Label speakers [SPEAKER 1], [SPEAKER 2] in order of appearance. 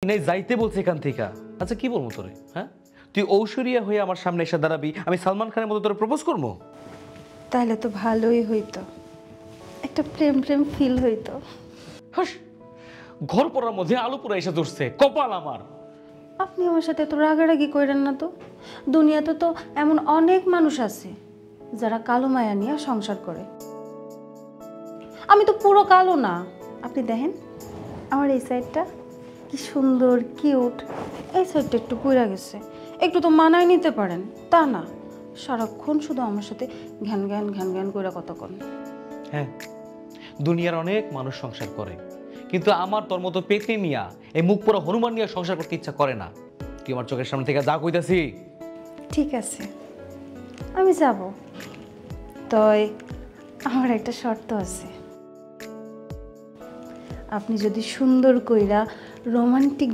[SPEAKER 1] মানে যাইতে বলছে এখান থেকে। আচ্ছা কি বলবো তোরে, হ্যাঁ? তুই ঐশ্বরিয়া হয়ে আমার সামনে এসে দাঁড়াবি, আমি সালমান খানের মতো তোরে প্রপোজ করবো?
[SPEAKER 2] তাহলে তো ভালোই হইতো, একটা প্রেম প্রেম ফিল হইতো।
[SPEAKER 1] হাস, ঘর পড়ার মধ্যে আলু পোড়া এসে ধরছে, কপাল আমার।
[SPEAKER 2] আপনি আমার সাথে এত রাগারাগি করেন না তো। দুনিয়াতে তো এমন অনেক মানুষ আছে যারা কালো মায়া নিয়ে সংসার করে। আমি তো পুরো কালো না, আপনি দেখেন আমার এই সাইডটা কি সুন্দর কিউট, এই সাইডটা একটু পুড়া গেছে, একটু তো মানায় নিতে পারেন। তা না, সারাক্ষণ শুধু আমার সাথে ঘ্যান ঘ্যান ঘ্যান ঘ্যান করে কথা কন।
[SPEAKER 1] হ্যাঁ, দুনিয়ার অনেক মানুষ সংসার করে, কিন্তু আমার তোর মতো পেতে মিয়া এই মুখ পোড়া হনুমান নিয়ে সংসার করতে ইচ্ছা করে না। তুই আমার চোখের সামনে থেকে যা কইতাছি।
[SPEAKER 2] ঠিক আছে, আমি যাব, তয় আমার একটা শর্ত আছে। আপনি যদি সুন্দর কইরা রোমান্টিক